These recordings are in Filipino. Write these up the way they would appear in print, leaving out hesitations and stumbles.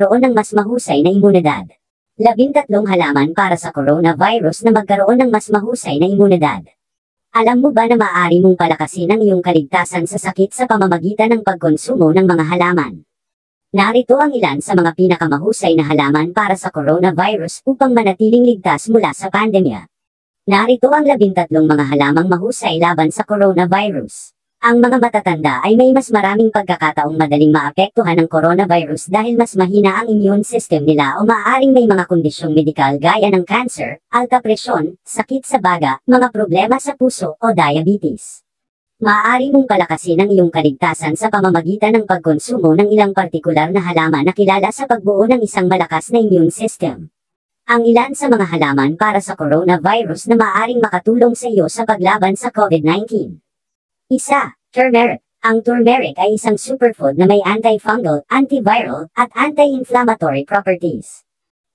magkaroon ng mas mahusay na imunidad. 13 halaman para sa coronavirus na magkaroon ng mas mahusay na imunidad. Alam mo ba na maaari mong palakasin ang iyong kaligtasan sa sakit sa pamamagitan ng pagkonsumo ng mga halaman? Narito ang ilan sa mga pinakamahusay na halaman para sa coronavirus upang manatiling ligtas mula sa pandemya. Narito ang 13 mga halamang mahusay laban sa coronavirus. Ang mga matatanda ay may mas maraming pagkakataong madaling maapektuhan ng coronavirus dahil mas mahina ang immune system nila o maaaring may mga kondisyong medikal gaya ng cancer, alta presyon, sakit sa baga, mga problema sa puso o diabetes. Maaari mong palakasin ang iyong kaligtasan sa pamamagitan ng pagkonsumo ng ilang partikular na halaman na kilala sa pagbuo ng isang malakas na immune system. Ang ilan sa mga halaman para sa coronavirus na maaaring makatulong sa iyo sa paglaban sa COVID-19. 1. Turmeric. Ang turmeric ay isang superfood na may antifungal, antiviral, at anti-inflammatory properties.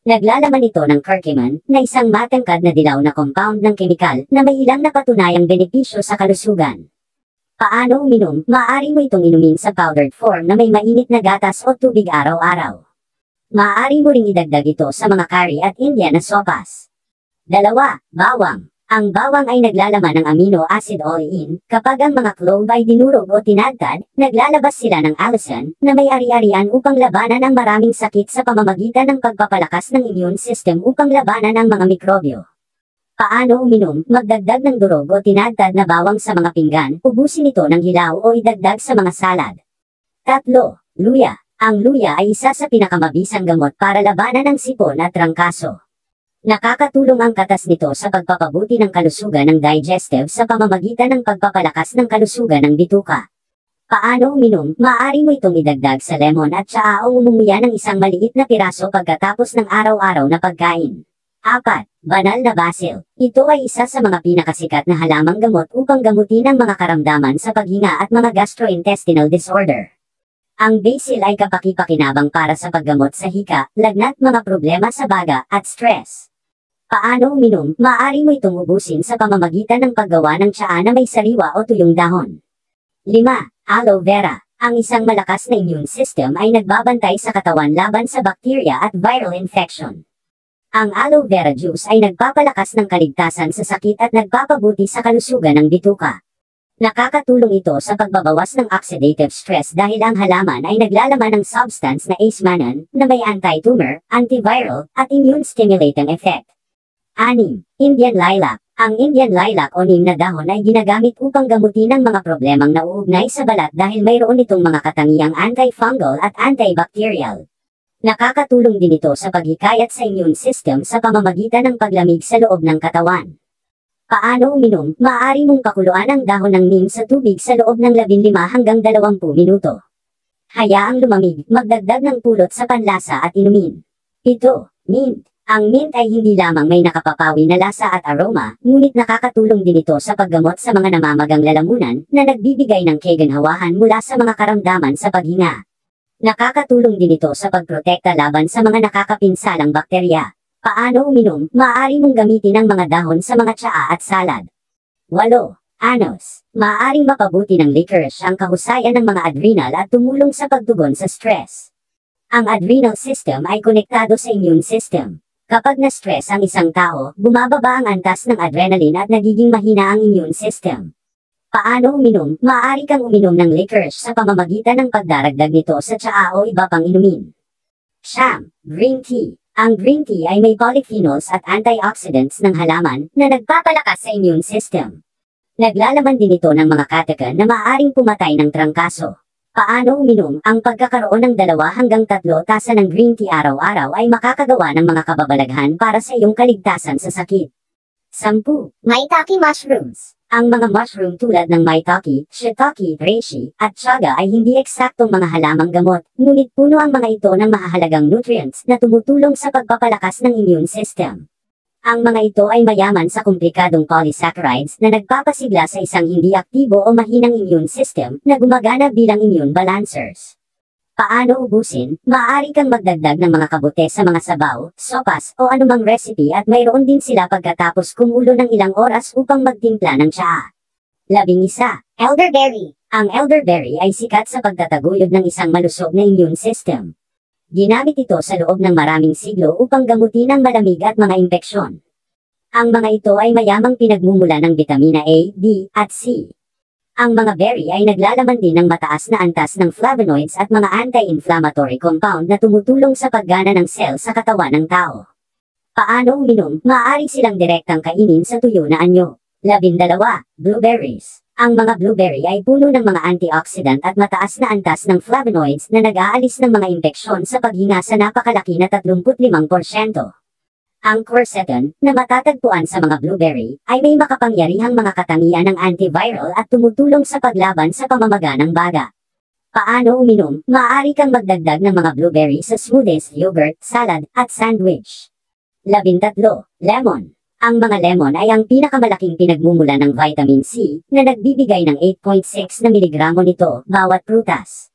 Naglalaman ito ng curcumin, na isang matangkad na dilaw na compound ng kemikal na may ilang napatunayang benepisyo sa kalusugan. Paano uminom? Maaari mo itong inumin sa powdered form na may mainit na gatas o tubig araw-araw. Maaari mo ring idagdag ito sa mga curry at Indian na sopas. 2. Bawang. Ang bawang ay naglalaman ng amino acid olein. Kapag ang mga clove ay dinurog o tinadtad, naglalabas sila ng allicin na may ari-arian upang labanan ang maraming sakit sa pamamagitan ng pagpapalakas ng immune system upang labanan ang mga mikrobyo. Paano uminom? Magdagdag ng durog o tinadtad na bawang sa mga pinggan, ubusin ito ng hilaw o idagdag sa mga salad. 3. Luya. Ang luya ay isa sa pinakamabisang gamot para labanan ng sipon at trangkaso. Nakakatulong ang katas nito sa pagpapabuti ng kalusugan ng digestive sa pamamagitan ng pagpapalakas ng kalusugan ng bituka. Paano uminom? Maaari mo itong idagdag sa lemon at tsaa o umumuya ng isang maliit na piraso pagkatapos ng araw-araw na pagkain. 4. Banal na basil. Ito ay isa sa mga pinakasikat na halamang gamot upang gamutin ang mga karamdaman sa paghinga at mga gastrointestinal disorder. Ang basil ay kapaki-pakinabang para sa paggamot sa hika, lagnat, mga problema sa baga, at stress. Paano uminom? Maaari mo itong ubusin sa pamamagitan ng paggawa ng tsaa na may sariwa o tuyong dahon. 5. Aloe vera. Ang isang malakas na immune system ay nagbabantay sa katawan laban sa bakterya at viral infection. Ang aloe vera juice ay nagpapalakas ng kaligtasan sa sakit at nagpapabuti sa kalusugan ng bituka. Nakakatulong ito sa pagbabawas ng oxidative stress dahil ang halaman ay naglalaman ng substance na ace-manon na may anti-tumor, antiviral, at immune-stimulating effect. 6. Indian lilac. Ang Indian lilac o neem na dahon ay ginagamit upang gamutin ang mga problemang nauugnay sa balat dahil mayroon itong mga katangiang antifungal at antibacterial. Nakakatulong din ito sa paghikayat sa immune system sa pamamagitan ng paglamig sa loob ng katawan. Paano uminom? Maaari mong pakuluan ang dahon ng neem sa tubig sa loob ng 15 hanggang 20 minuto. Hayaang lumamig, magdagdag ng pulot sa panlasa at inumin. 7. Mint. Ang mint ay hindi lamang may nakapapawi na lasa at aroma, ngunit nakakatulong din ito sa paggamot sa mga namamagang lalamunan na nagbibigay ng kaginhawahan mula sa mga karamdaman sa paghinga. Nakakatulong din ito sa pagprotekta laban sa mga nakakapinsalang bakterya. Paano uminom? Maaari mong gamitin ang mga dahon sa mga tsaa at salad. 8. Anus. Maaaring mapabuti ng licorice ang kahusayan ng mga adrenal at tumulong sa pagtugon sa stress. Ang adrenal system ay konektado sa immune system. Kapag na-stress ang isang tao, bumababa ang antas ng adrenaline at nagiging mahina ang immune system. Paano uminom? Maaari kang uminom ng licorice sa pamamagitan ng pagdaragdag nito sa tsaa o iba pang inumin. Siyam. Green tea. Ang green tea ay may polyphenols at antioxidants ng halaman na nagpapalakas sa immune system. Naglalaman din ito ng mga catechin na maaaring pumatay ng trangkaso. Paano uminom? Ang pagkakaroon ng 2 hanggang 3 tasa ng green tea araw-araw ay makakagawa ng mga kababalaghan para sa iyong kaligtasan sa sakit. 10. Maitake mushrooms. Ang mga mushroom tulad ng maitake, shiitake, reishi, at chaga ay hindi eksaktong mga halamang gamot, ngunit puno ang mga ito ng mahahalagang nutrients na tumutulong sa pagpapalakas ng immune system. Ang mga ito ay mayaman sa komplikadong polysaccharides na nagpapasigla sa isang hindi aktibo o mahinang immune system na gumagana bilang immune balancers. Paano ubusin? Maaari kang magdagdag ng mga kabute sa mga sabaw, sopas, o anumang recipe at mayroon din sila pagkatapos kumulo ng ilang oras upang magtimpla ng tsaa. 11. Elderberry. Ang elderberry ay sikat sa pagtataguyod ng isang malusog na immune system. Ginamit ito sa loob ng maraming siglo upang gamutin ang malamig at mga impeksyon. Ang mga ito ay mayamang pinagmumula ng bitamina A, D, at C. Ang mga berry ay naglalaman din ng mataas na antas ng flavonoids at mga anti-inflammatory compound na tumutulong sa paggana ng cell sa katawan ng tao. Paano uminom? Maaari silang direktang kainin sa tuyo na anyo. 12. Blueberries. Ang mga blueberry ay puno ng mga antioxidant at mataas na antas ng flavonoids na nag-aalis ng mga impeksyon sa paghinga sa napakalaki na 35%. Ang quercetin, na matatagpuan sa mga blueberry, ay may makapangyarihang mga katangian ng antiviral at tumutulong sa paglaban sa pamamaga ng baga. Paano uminom? Maaari kang magdagdag ng mga blueberry sa smoothies, yogurt, salad, at sandwich. 13. Lemon. Ang mga lemon ay ang pinakamalaking pinagmumula ng vitamin C, na nagbibigay ng 8.6 na miligramo nito bawat prutas.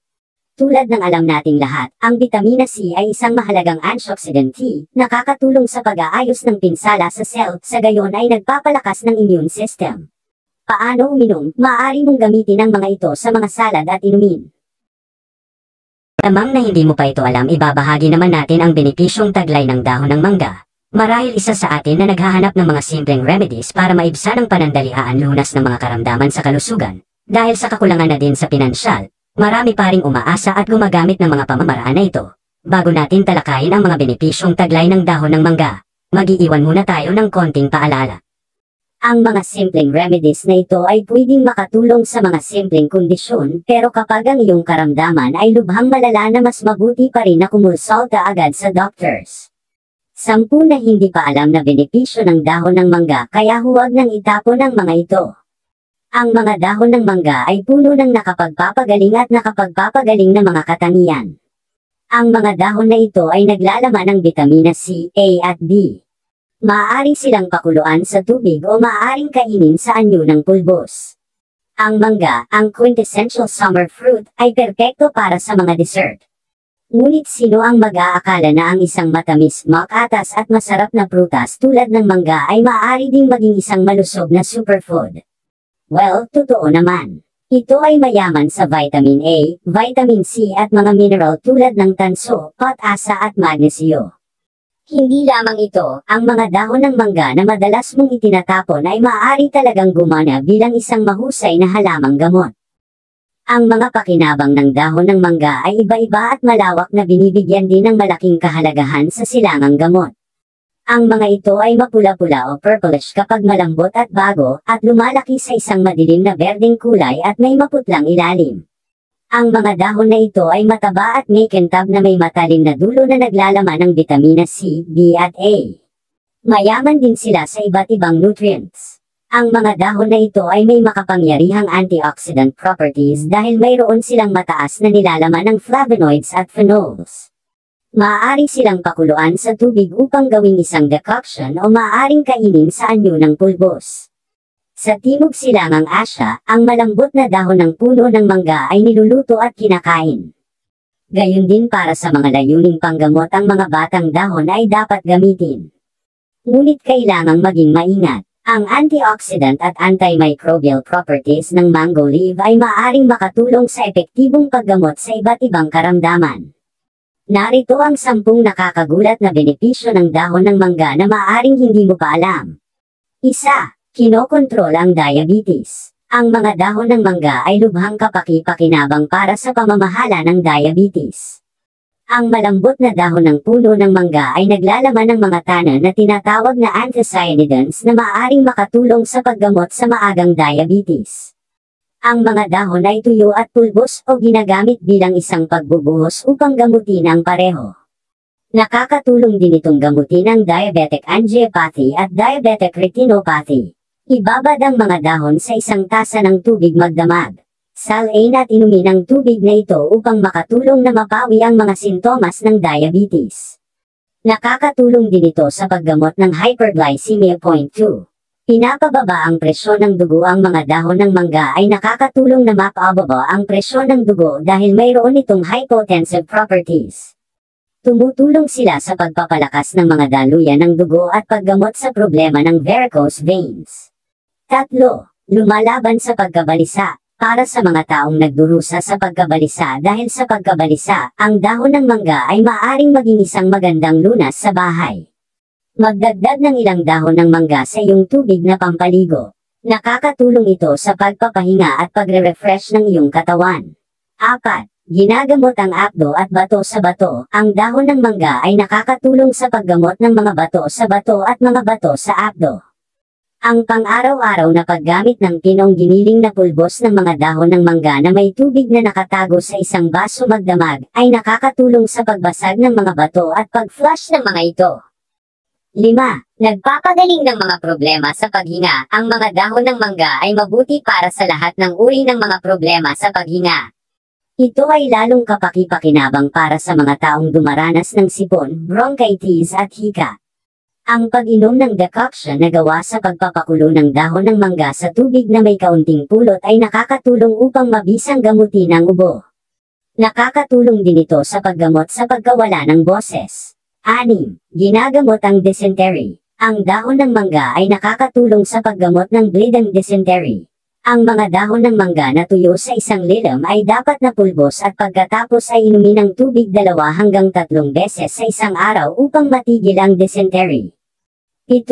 Tulad ng alam nating lahat, ang bitamina C ay isang mahalagang antioxidant, nakakatulong sa pag-aayos ng pinsala sa cell, sa gayon ay nagpapalakas ng immune system. Paano uminom? Maaari mong gamitin ang mga ito sa mga salad at inumin. Tamang na hindi mo pa ito alam, ibabahagi naman natin ang benepisyong taglay ng dahon ng mangga. Marahil isa sa atin na naghahanap ng mga simpleng remedies para maibsan ang panandalian lunas ng mga karamdaman sa kalusugan. Dahil sa kakulangan na din sa pinansyal, marami pa ring umaasa at gumagamit ng mga pamamaraan na ito. Bago natin talakayin ang mga benepisyong taglay ng dahon ng mangga, mag-iiwan muna tayo ng konting paalala. Ang mga simpleng remedies na ito ay pwedeng makatulong sa mga simpleng kondisyon, pero kapag ang iyong karamdaman ay lubhang malala na mas mabuti pa rin na kumonsulta agad sa doctors. 10 na hindi pa alam na benepisyo ng dahon ng mangga, kaya huwag nang itapon ang mga ito. Ang mga dahon ng mangga ay puno ng nakapagpapagaling at nakapagpapagaling na mga katangian. Ang mga dahon na ito ay naglalaman ng bitamina C, A at D. Maaari silang pakuluan sa tubig o maaaring kainin sa anyo ng pulbos. Ang mangga, ang quintessential summer fruit, ay perpekto para sa mga dessert. Ngunit sino ang mag-aakala na ang isang matamis, makatas at masarap na prutas tulad ng mangga ay maaari ding maging isang malusog na superfood? Well, totoo naman. Ito ay mayaman sa vitamin A, vitamin C at mga mineral tulad ng tanso, potasa at magnesyo. Hindi lamang ito, ang mga dahon ng mangga na madalas mong itinatapon ay maaari talagang gumana bilang isang mahusay na halamang gamot. Ang mga pakinabang ng dahon ng mangga ay iba-iba at malawak na binibigyan din ng malaking kahalagahan sa silangang gamot. Ang mga ito ay mapula-pula o purplish kapag malambot at bago, at lumalaki sa isang madilim na berdeng kulay at may maputlang ilalim. Ang mga dahon na ito ay mataba at may kintab na may matalim na dulo na naglalaman ng bitamina C, B at A. Mayaman din sila sa iba't ibang nutrients. Ang mga dahon na ito ay may makapangyarihang antioxidant properties dahil mayroon silang mataas na nilalaman ng flavonoids at phenols. Maaari silang pakuluan sa tubig upang gawing isang decoction o maaaring kainin sa anyo ng pulbos. Sa Timog Silangang Asya, ang malambot na dahon ng puno ng mangga ay niluluto at kinakain. Gayon din para sa mga layuning panggamot, ang mga batang dahon ay dapat gamitin. Ngunit kailangang maging maingat. Ang antioxidant at antimicrobial properties ng mango leaf ay maaaring makatulong sa epektibong paggamot sa iba't ibang karamdaman. Narito ang 10 nakakagulat na benepisyo ng dahon ng mangga na maaaring hindi mo pa alam. 1. Kinokontrol ang diabetes. Ang mga dahon ng mangga ay lubhang kapaki-pakinabang para sa pamamahala ng diabetes. Ang malambot na dahon ng puno ng mangga ay naglalaman ng mga tannin na tinatawag na anthocyanidins na maaaring makatulong sa paggamot sa maagang diabetes. Ang mga dahon ay tuyo at pulbos o ginagamit bilang isang pagbubuhos upang gamutin ang pareho. Nakakatulong din itong gamutin ang diabetic angiopathy at diabetic retinopathy. Ibabad ang mga dahon sa isang tasa ng tubig magdamag. Salain at inumin ang tubig na ito upang makatulong na mapawi ang mga sintomas ng diabetes. Nakakatulong din ito sa paggamot ng hyperglycemia. 2. Pinapababa ang presyon ng dugo. Ang mga dahon ng mangga ay nakakatulong na mapababa ang presyon ng dugo dahil mayroon itong hypotensive properties. Tumutulong sila sa pagpapalakas ng mga daluyan ng dugo at paggamot sa problema ng varicose veins. 3. Lumalaban sa pagkabalisa. Para sa mga taong nagdurusa sa pagkabalisa dahil sa pagkabalisa, ang dahon ng mangga ay maaaring maging isang magandang lunas sa bahay. Magdagdag ng ilang dahon ng mangga sa iyong tubig na pampaligo. Nakakatulong ito sa pagpapahinga at pagre-refresh ng iyong katawan. 4. Ginagamot ang apdo at bato sa bato. Ang dahon ng mangga ay nakakatulong sa paggamot ng mga bato sa bato at mga bato sa apdo. Ang pang-araw-araw na paggamit ng pinong giniling na pulbos ng mga dahon ng mangga na may tubig na nakatago sa isang baso magdamag ay nakakatulong sa pagbasag ng mga bato at pag-flush ng mga ito. 5. Nagpapagaling ng mga problema sa paghinga. Ang mga dahon ng mangga ay mabuti para sa lahat ng uri ng mga problema sa paghinga. Ito ay lalong kapaki-pakinabang para sa mga taong dumaranas ng sipon, bronchitis at hika. Ang pag-inom ng decoction na gawa sa pagpapakulo ng dahon ng mangga sa tubig na may kaunting pulot ay nakakatulong upang mabisang gamutin ang ubo. Nakakatulong din ito sa paggamot sa pagkawala ng boses. 6. Ginagamot ang dysentery. Ang dahon ng mangga ay nakakatulong sa paggamot ng bleeding dysentery. Ang mga dahon ng mangga na tuyo sa isang lilam ay dapat na pulbos at pagkatapos ay inumin ng tubig 2 hanggang 3 beses sa isang araw upang matigil ang dysentery. 7.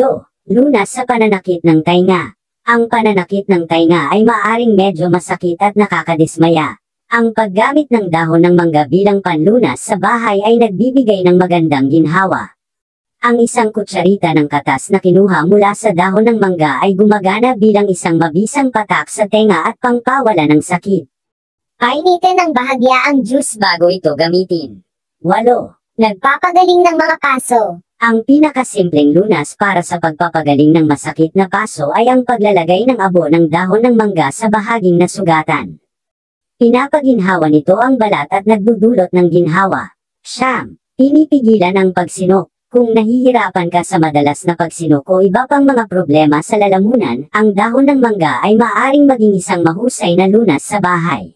Lunas sa pananakit ng tainga. Ang pananakit ng tainga ay maaaring medyo masakit at nakakadismaya. Ang paggamit ng dahon ng mangga bilang panlunas sa bahay ay nagbibigay ng magandang ginhawa. Ang isang kutsarita ng katas na kinuha mula sa dahon ng mangga ay gumagana bilang isang mabisang patak sa tenga at pangpawala ng sakit. Painitin ng bahagya ang juice bago ito gamitin. 8. Nagpapagaling ng mga paso. Ang pinakasimpleng lunas para sa pagpapagaling ng masakit na paso ay ang paglalagay ng abo ng dahon ng mangga sa bahaging nasugatan. Pinapaginhawa nito ang balat at nagdudulot ng ginhawa. 9. Pinipigilan ang pagsinok. Kung nahihirapan ka sa madalas na pagsinok o iba pang mga problema sa lalamunan, ang dahon ng mangga ay maaaring maging isang mahusay na lunas sa bahay.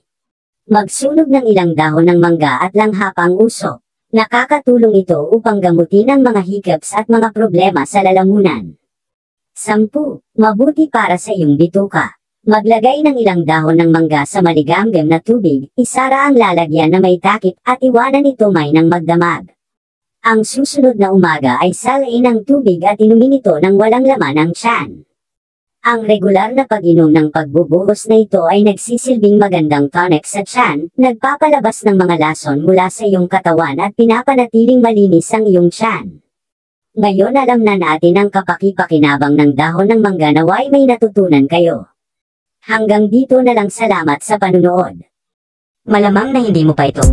Magsunog ng ilang dahon ng mangga at langhap ang usok. Nakakatulong ito upang gamutin ang mga hiccups at mga problema sa lalamunan. 10. Mabuti para sa iyong bituka. Maglagay ng ilang dahon ng mangga sa maligamgam na tubig, isara ang lalagyan na may takip at iwanan ito may ng magdamag. Ang susunod na umaga ay salain ang tubig at inumin ito nang walang laman ang tiyan. Ang regular na pag-inom ng pagbubuhos na ito ay nagsisilbing magandang tonic sa tiyan, nagpapalabas ng mga lason mula sa iyong katawan at pinapanatiling malinis ang iyong tiyan. Ngayon alam na natin ang kapaki-pakinabang ng dahon ng mangga, naway may natutunan kayo. Hanggang dito na lang, salamat sa panunood. Malamang na hindi mo pa ito